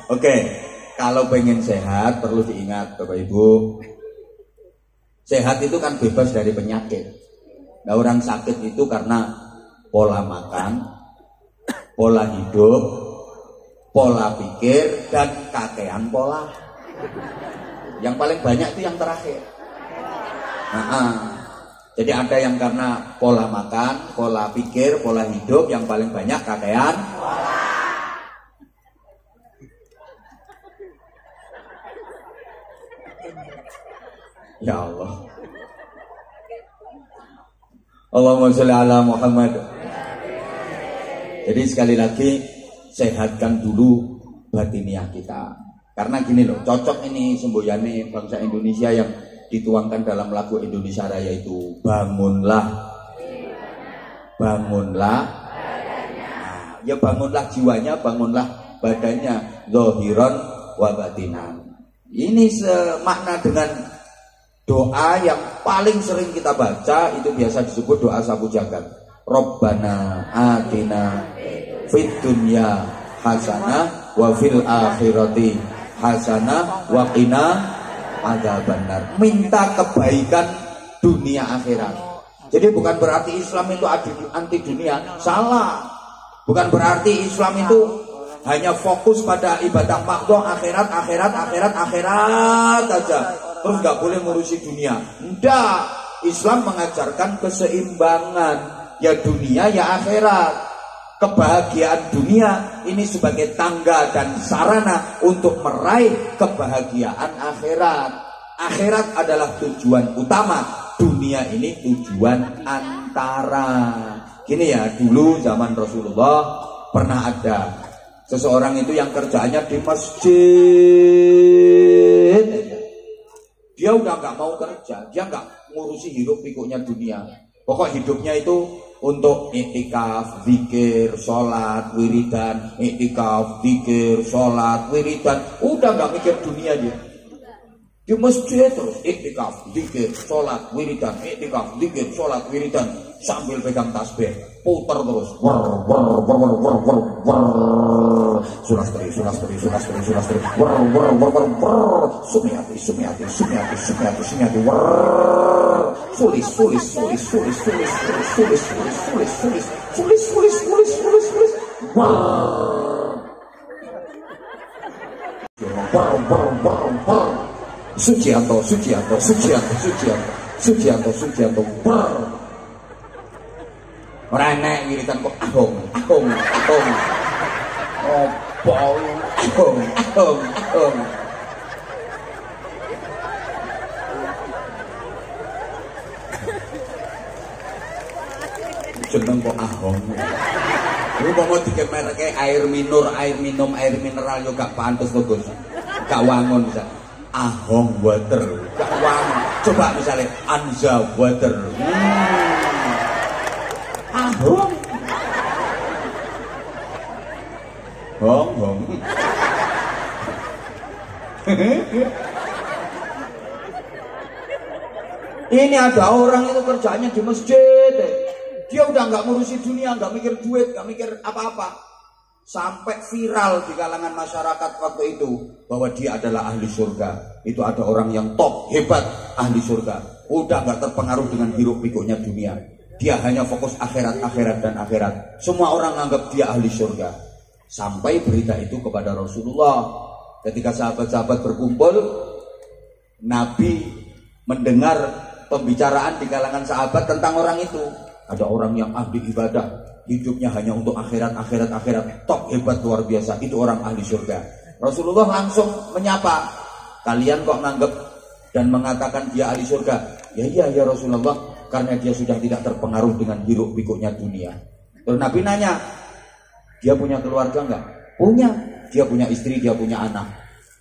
Oke, kalau pengen sehat perlu diingat Bapak Ibu, sehat itu kan bebas dari penyakit. Nah, orang sakit itu karena pola makan, pola hidup, pola pikir, dan kakean pola. Yang paling banyak itu yang terakhir. Jadi ada yang karena pola makan, pola pikir, pola hidup, yang paling banyak kakean pola. Ya Allah. Allahumma sholli ala Muhammad. Jadi sekali lagi sehatkan dulu batiniah kita. Karena gini loh, cocok ini semboyane bangsa Indonesia yang dituangkan dalam lagu Indonesia Raya itu, bangunlah, bangunlah, nah, ya bangunlah jiwanya, bangunlah badannya, zahiran wa batinan. Ini semakna dengan doa yang paling sering kita baca, itu biasa disebut doa sapu jagat. Rabbana atina fid dunya hasanah wa fil akhirati hasanah wa qina adzabannar. Minta kebaikan dunia akhirat. Jadi bukan berarti Islam itu anti dunia, salah. Bukan berarti Islam itu hanya fokus pada ibadah makhluk, akhirat aja. Terus nggak boleh ngurusi dunia. Enggak, Islam mengajarkan keseimbangan, ya dunia ya akhirat. Kebahagiaan dunia ini sebagai tangga dan sarana untuk meraih kebahagiaan akhirat. Akhirat adalah tujuan utama, dunia ini tujuan antara. Gini ya, dulu zaman Rasulullah pernah ada seseorang itu yang kerjaannya di masjid. Dia udah nggak mau kerja, dia nggak ngurusi hidup pikuknya dunia. Pokok hidupnya itu untuk iktikaf, zikir, sholat, wiridan, iktikaf, zikir, sholat, wiridan. Udah nggak mikir dunia dia. Di masjid terus iktikaf, zikir, sholat, wiridan, iktikaf, zikir, sholat, wiridan, sambil pegang tasbih, putar terus. Sulastri. Sumiati. Sulis. Sucianto. Ora enek wiridan kok ahong. Opo ahong. Jeneng kok ahong. Iku mau dikemerke air minur, air minum, air mineral yo gak pantes to, Gus. Gak wangun bisa. Ahong water, gak wangun. Coba misalnya Anza water. Ahong. Hong. Ini ada orang itu kerjanya di masjid. Dia udah nggak ngurusi dunia, nggak mikir duit, nggak mikir apa-apa. Sampai viral di kalangan masyarakat waktu itu bahwa dia adalah ahli surga. Itu ada orang yang top, hebat, ahli surga. Udah nggak terpengaruh dengan hiruk pikuknya dunia. Dia hanya fokus akhirat dan akhirat. Semua orang anggap dia ahli surga. Sampai berita itu kepada Rasulullah. Ketika sahabat-sahabat berkumpul, Nabi mendengar pembicaraan di kalangan sahabat tentang orang itu. Ada orang yang ahli ibadah, hidupnya hanya untuk akhirat, top, hebat, luar biasa. Itu orang ahli surga. Rasulullah langsung menyapa, kalian kok nganggap dan mengatakan dia ahli surga? Ya Rasulullah, karena dia sudah tidak terpengaruh dengan hiruk pikuknya dunia. Terus Nabi nanya, dia punya keluarga enggak? Punya. Dia punya istri, dia punya anak.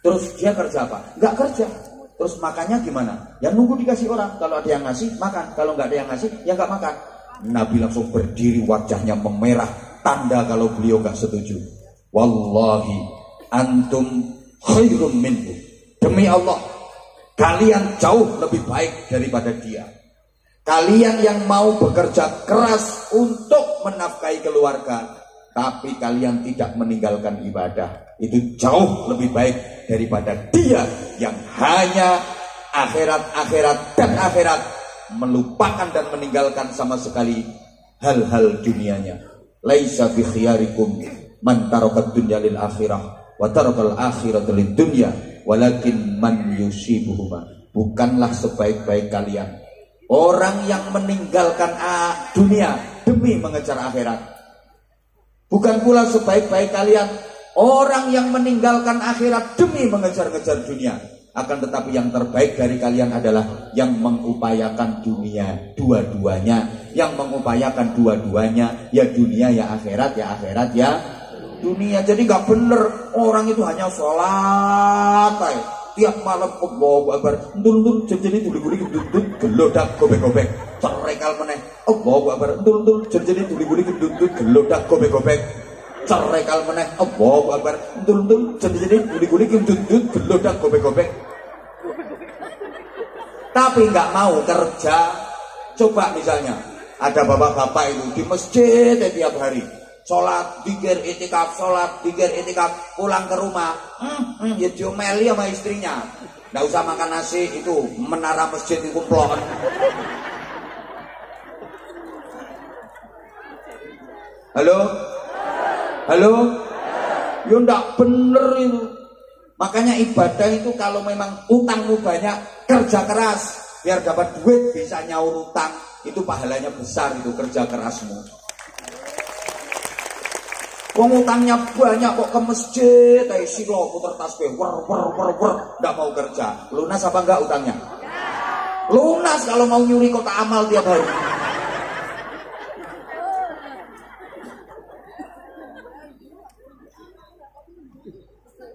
Terus dia kerja apa? Enggak kerja. Terus makannya gimana? Ya nunggu dikasih orang. Kalau ada yang ngasih, makan. Kalau enggak ada yang ngasih, ya enggak makan. Nabi langsung berdiri, wajahnya memerah, tanda kalau beliau enggak setuju. Wallahi antum khairun minhu. Demi Allah, kalian jauh lebih baik daripada dia. Kalian yang mau bekerja keras untuk menafkahi keluarga, tapi kalian tidak meninggalkan ibadah, itu jauh lebih baik daripada dia yang hanya akhirat dan akhirat, melupakan dan meninggalkan sama sekali hal-hal dunianya. Laisa bi khiyarikum man taraka dunya lil akhirah wa taraka al akhirata lid dunya walakin man yusibuhuma. Bukanlah sebaik-baik kalian orang yang meninggalkan dunia demi mengejar akhirat. Bukan pula sebaik-baik kalian orang yang meninggalkan akhirat demi mengejar-ngejar dunia. Akan tetapi yang terbaik dari kalian adalah yang mengupayakan dunia dua-duanya. Yang mengupayakan dua-duanya, ya dunia ya akhirat ya dunia. Jadi gak bener orang itu hanya sholat tiap malam Allahu Akbar, ndul jadi duli-duli gendut gelodak gobek-gobek, cerekal meneh Allahu Akbar, ndul jadi duli-duli gendut gelodak gobek-gobek, cerekal meneh Allahu Akbar, ndul jadi duli-duli gendut gelodak gobek-gobek. Tapi nggak mau kerja. Coba misalnya ada bapak-bapak itu di masjid tiap hari sholat, dikir itikaf, pulang ke rumah, ya diomeli sama istrinya. Nggak usah makan nasi, itu menara masjid itu plon. Halo, ya nggak bener itu. Makanya ibadah itu kalau memang utangmu banyak, kerja keras biar dapat duit bisa nyaur utang, itu pahalanya besar itu kerja kerasmu. Wong utangnya banyak kok ke masjid, silo puter tasbih, nggak mau kerja. Lunas apa enggak utangnya? Lunas kalau mau nyuri kotak amal tiap hari.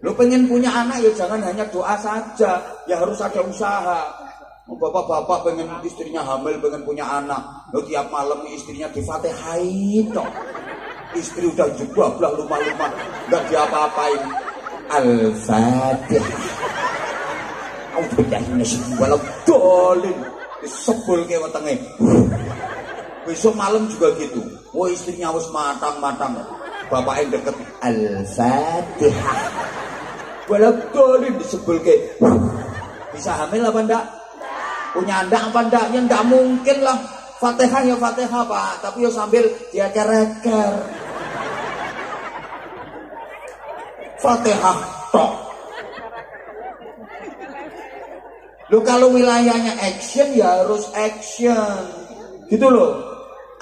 Lo pengen punya anak ya jangan hanya doa saja, ya harus ada usaha. Bapak-bapak pengen istrinya hamil, pengen punya anak, lo tiap malam istrinya difatihai toh. Istri udah juga belah lumah-lumah, nggak diapa-apain. Al-Fatihah. Walau dolin disebul ke wetenge. Besok malam juga gitu. Wah istrinya harus matang-matang, bapak yang deket Al-Fatihah. Walau dolin disebul ke. Bisa hamil apa enggak? Punya anak apa enggak? Ya enggak mungkin lah. Fatihah ya Fatihah Pak, tapi ya sambil dia kereker. Fatihah tok. Lo kalau wilayahnya action ya harus action. Gitu loh.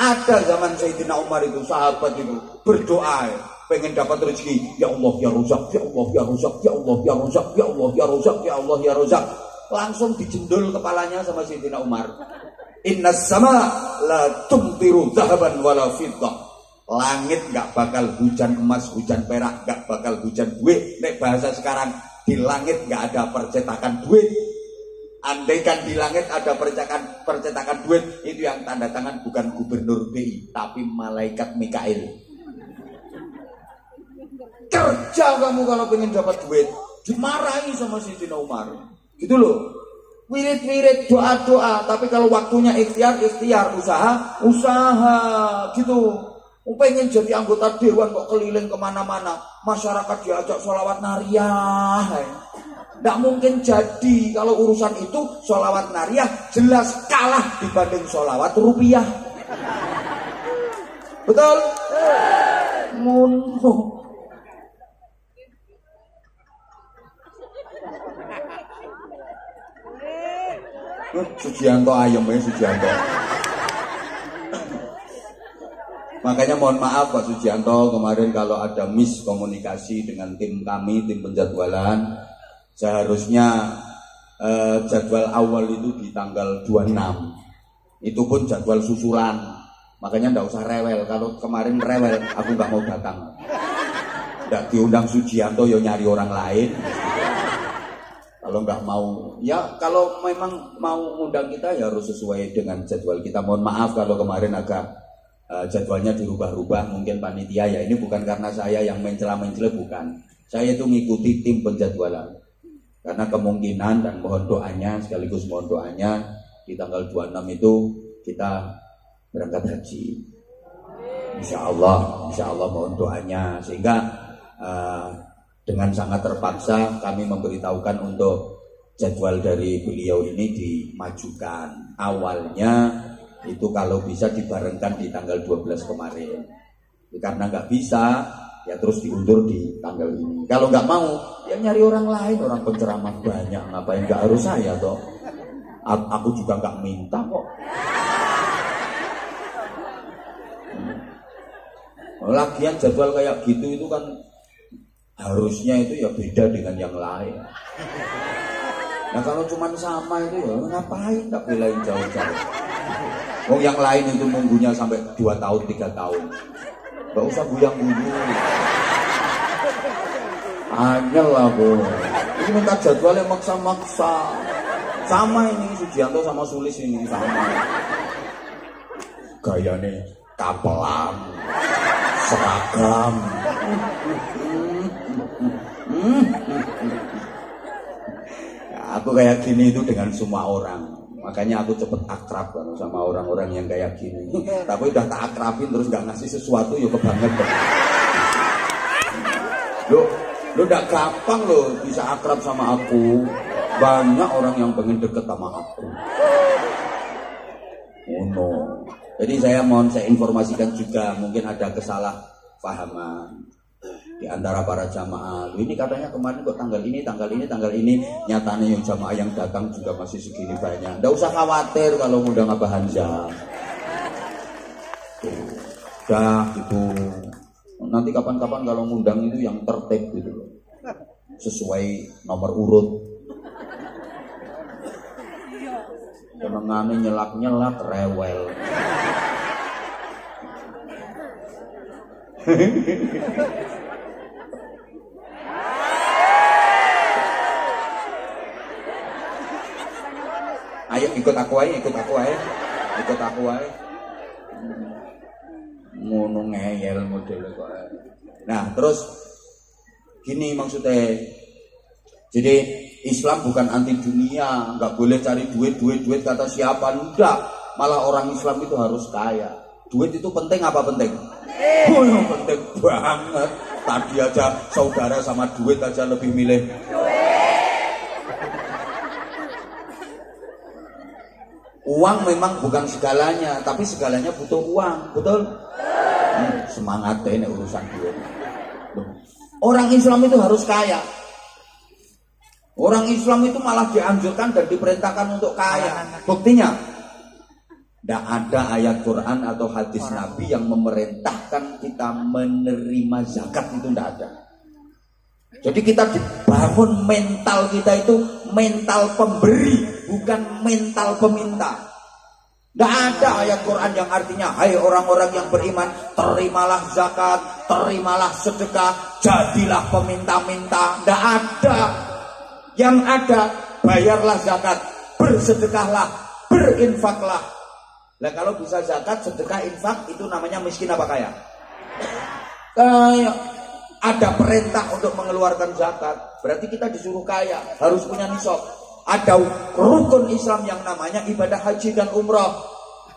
Ada zaman Sayyidina Umar itu, sahabat itu berdoa pengen dapat rezeki. Ya Allah ya Razak, ya Allah ya Razak, ya Allah ya Razak, ya Allah ya Razak, ya Allah ya Razak. Langsung dijendul kepalanya sama Sayyidina Umar. Innas sama la tumtiru zahaban wala fiddah. Langit gak bakal hujan emas, hujan perak, gak bakal hujan duit. Nek bahasa sekarang, di langit gak ada percetakan duit. Andaikan di langit ada percetakan duit, itu yang tanda tangan bukan gubernur BI, tapi malaikat Mikail. Kerja kamu kalau pengen dapat duit, dimarahi sama Sayyidina Umar. Gitu loh. Wirid-wirid, doa-doa, tapi kalau waktunya ikhtiar, usaha gitu. Pengen jadi anggota dewan kok keliling kemana-mana, masyarakat diajak sholawat nariyah. Nggak mungkin jadi kalau urusan itu. Sholawat nariyah jelas kalah dibanding sholawat rupiah. Betul? Munduh. Sujianto ayam ya Sujianto. Makanya mohon maaf Pak Sujianto, kemarin kalau ada miskomunikasi dengan tim kami, tim penjadwalan. Seharusnya jadwal awal itu di tanggal 26. Itu pun jadwal susulan. Makanya enggak usah rewel. Kalau kemarin rewel, aku enggak mau datang. Enggak diundang Sujianto ya nyari orang lain. Kalau nggak mau, ya kalau memang mau undang kita ya harus sesuai dengan jadwal kita. Mohon maaf kalau kemarin agak jadwalnya dirubah-rubah, mungkin panitia ya. Ini bukan karena saya yang mencela-mencela, bukan. Saya itu ngikuti tim penjadwalan. Karena kemungkinan dan mohon doanya, sekaligus mohon doanya, di tanggal 26 itu kita berangkat haji. Insya Allah mohon doanya sehingga dengan sangat terpaksa kami memberitahukan untuk jadwal dari beliau ini dimajukan. Awalnya itu kalau bisa dibarengkan di tanggal 12 kemarin. Karena nggak bisa, ya terus diundur di tanggal ini. Kalau nggak mau, ya nyari orang lain, orang penceramah banyak. Ngapain nggak harus saya toh? Aku juga nggak minta kok. Lagian jadwal kayak gitu itu kan harusnya itu ya beda dengan yang lain. Nah kalau cuma sama itu ya ngapain tak belain jauh-jauh. Oh yang lain itu nunggunya sampai 2 tahun 3 tahun. Gak usah guyang-guyung. Anyel lah bu. Ini minta jadwal yang maksa-maksa. Sama ini Sujianto sama Sulis ini sama. Gayanya kapelan, seragam. Aku kayak gini itu dengan semua orang. Makanya aku cepet akrab kan sama orang-orang yang kayak gini. Tapi udah tak akrabin terus gak ngasih sesuatu ya kebangetan. Lo udah gampang lo bisa akrab sama aku. Banyak orang yang pengen deket sama aku. Oh no. Jadi saya informasikan juga mungkin ada kesalahpahaman di antara para jamaah. Ini katanya kemarin kok tanggal ini. Nyatanya yang jamaah yang datang juga masih segini banyak. Nggak usah khawatir kalau ngundang Abah Hamzah. Udah gitu. Nanti kapan-kapan kalau ngundang itu yang tertib gitu loh. Sesuai nomor urut. Senengane nyelak-nyelak rewel. Ayo ikut aku aja. Ngono ngeyel model kok. Nah, terus gini maksudnya. Jadi Islam bukan anti dunia, nggak boleh cari duit kata siapa, enggak. Malah orang Islam itu harus kaya. Duit itu penting apa penting? Oh, penting banget. Tadi aja saudara sama duit aja lebih milih uang. Memang bukan segalanya, tapi segalanya butuh uang, betul? Semangat deh ini urusan duit. Orang Islam itu harus kaya. Orang Islam itu malah dianjurkan dan diperintahkan untuk kaya. Buktinya, tidak ada ayat Quran atau hadis Nabi yang memerintahkan kita menerima zakat, itu tidak ada. Jadi kita dibangun mental kita itu mental pemberi, bukan mental peminta. Tidak ada ayat Quran yang artinya, hai orang-orang yang beriman, terimalah zakat, terimalah sedekah, jadilah peminta-minta. Tidak ada. Yang ada, bayarlah zakat, bersedekahlah, berinfaklah. Nah kalau bisa zakat, sedekah, infak, itu namanya miskin apa kaya? Kaya. Ada perintah untuk mengeluarkan zakat, berarti kita disuruh kaya, harus punya nisab. Ada rukun Islam yang namanya ibadah haji dan umrah,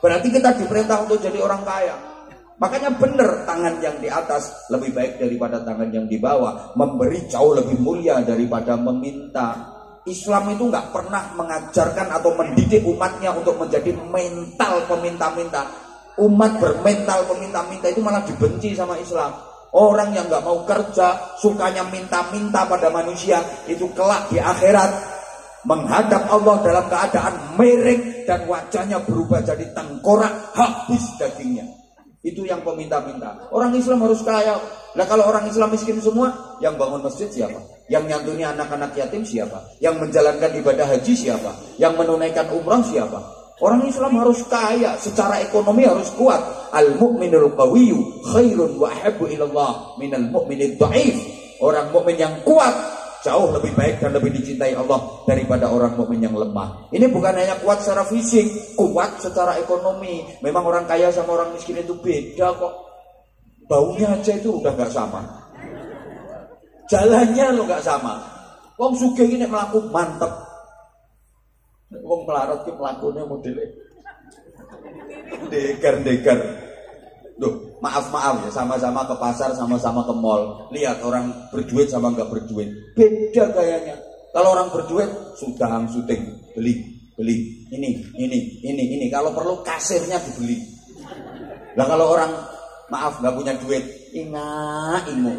berarti kita diperintah untuk jadi orang kaya. Makanya benar, tangan yang di atas lebih baik daripada tangan yang di bawah. Memberi jauh lebih mulia daripada meminta. Islam itu nggak pernah mengajarkan atau mendidik umatnya untuk menjadi mental peminta-minta. Umat bermental peminta-minta itu malah dibenci sama Islam. Orang yang nggak mau kerja, sukanya minta-minta pada manusia, itu kelak di akhirat menghadap Allah dalam keadaan miring dan wajahnya berubah jadi tengkorak, habis dagingnya. Itu yang peminta-minta. Orang Islam harus kaya. Nah kalau orang Islam miskin semua, yang bangun masjid siapa? Yang nyantuni anak-anak yatim siapa? Yang menjalankan ibadah haji siapa? Yang menunaikan umrah siapa? Orang Islam harus kaya, secara ekonomi harus kuat. Al-mu'minul qawiyyu khairun wa ahabbu ilallah minal mu'minid dha'if. Orang mukmin yang kuat jauh lebih baik dan lebih dicintai Allah daripada orang mukmin yang lemah. Ini bukan hanya kuat secara fisik, kuat secara ekonomi. Memang orang kaya sama orang miskin itu beda kok. Baunya aja itu udah gak sama. Jalannya lo gak sama. Wong sugih ini melaku mantep. Wong melarat ki melakunya modelnya degar-degar. Loh, maaf ya, sama-sama ke pasar, sama-sama ke mall. Lihat orang berduit sama nggak berduit, beda gayanya. Kalau orang berduit, sudah syuting, beli, ini. Kalau perlu kasirnya dibeli. Lah kalau orang maaf nggak punya duit, ingu,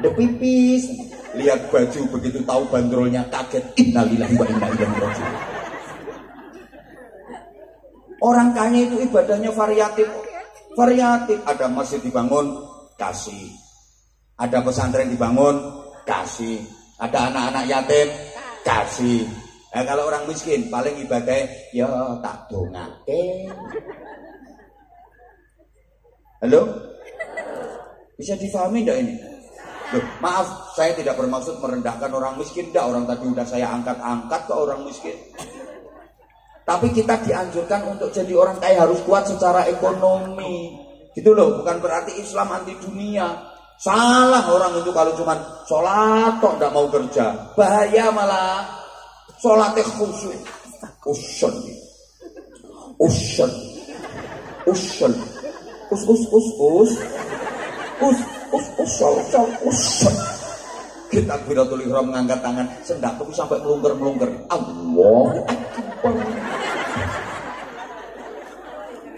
udah pipis. Lihat baju begitu tahu bandrolnya kaget, innalillahi wa inna ilaihi raji'un. Orang kaya itu ibadahnya variatif. Ada masjid dibangun, kasih. Ada pesantren dibangun, kasih. Ada anak-anak yatim, kasih. Nah, kalau orang miskin paling ibadahnya ya tak dongake. Halo? Bisa difahami enggak ini? Loh, maaf, saya tidak bermaksud merendahkan orang miskin. Enggak, orang tadi udah saya angkat-angkat ke orang miskin. Tapi kita dianjurkan untuk jadi orang kaya harus kuat secara ekonomi. Gitu loh, bukan berarti Islam anti dunia. Salah orang itu kalau cuma sholat kok nggak mau kerja. Bahaya malah. Sholatnya khusyuk. Usun. Kita Takbiratul Ihram mengangkat tangan, sendak itu sampai melungker-melungker. Allahu Akbar.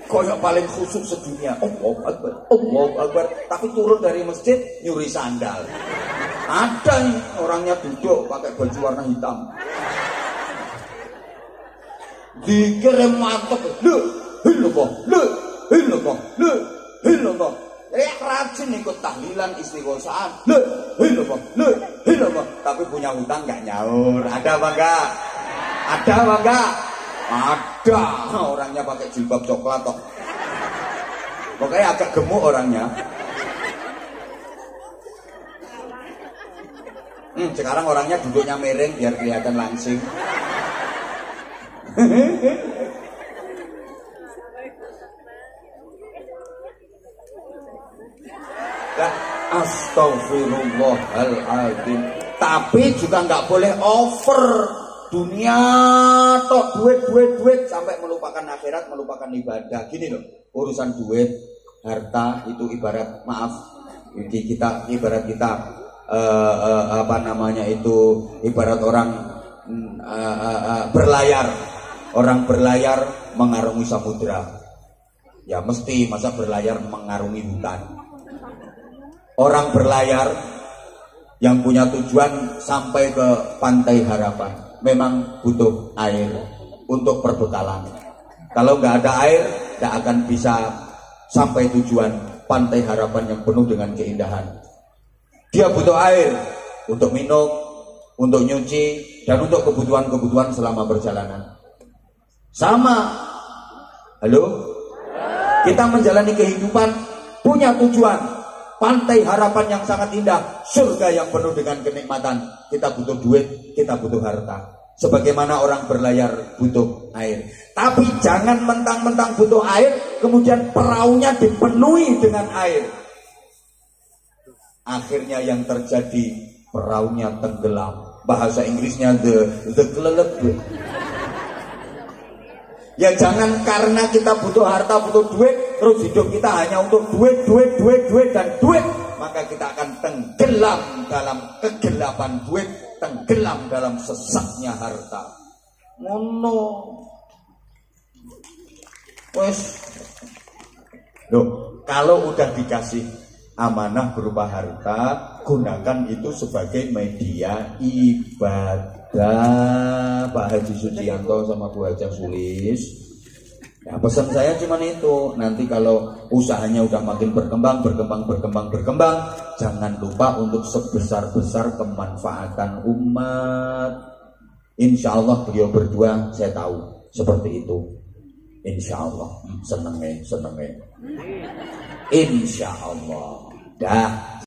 Koyok paling khusyuk sedunia. Allahu Akbar. Tapi turun dari masjid nyuri sandal. Ada nih orangnya duduk pakai baju warna hitam. Dikirim mantep. Hillallah. Rajin ikut tahlilan istighosaan. Hillallah. Tapi punya hutang gak nyaur. Ada apa enggak? Ada. Orangnya pakai jilbab coklat kok. Pokoknya agak gemuk orangnya. Sekarang orangnya duduknya miring biar kelihatan langsing. Astagfirullahaladzim. Tapi juga nggak boleh over. Dunia tok, duit sampai melupakan akhirat, melupakan ibadah. Gini loh, urusan duit, harta itu ibarat ibarat kita ibarat orang berlayar. Orang berlayar mengarungi samudra. Ya mesti masa berlayar mengarungi hutan. Orang berlayar yang punya tujuan sampai ke Pantai Harapan memang butuh air untuk perbekalan. Kalau nggak ada air, nggak akan bisa sampai tujuan Pantai Harapan yang penuh dengan keindahan. Dia butuh air untuk minum, untuk nyuci, dan untuk kebutuhan-kebutuhan selama perjalanan. Sama. Halo? Kita menjalani kehidupan punya tujuan. Pantai Harapan yang sangat indah, surga yang penuh dengan kenikmatan. Kita butuh duit, kita butuh harta. Sebagaimana orang berlayar butuh air. Tapi jangan mentang-mentang butuh air, kemudian perahunya dipenuhi dengan air. Akhirnya yang terjadi, perahunya tenggelam. Bahasa Inggrisnya the kelelep. Ya jangan karena kita butuh harta, butuh duit, terus hidup kita hanya untuk duit, dan duit. Maka kita akan tenggelam dalam kegelapan duit, tenggelam dalam sesatnya harta. Ngono. Wes. Loh, kalau udah dikasih amanah berupa harta, gunakan itu sebagai media ibadah. Pak Haji Suciyanto sama Bu Haja Sulis. Ya pesan saya cuma itu. Nanti kalau usahanya udah makin berkembang, jangan lupa untuk sebesar-besar kemanfaatan umat. Insya Allah beliau berdua saya tahu seperti itu. Insya Allah seneng. Insya Allah. Dah.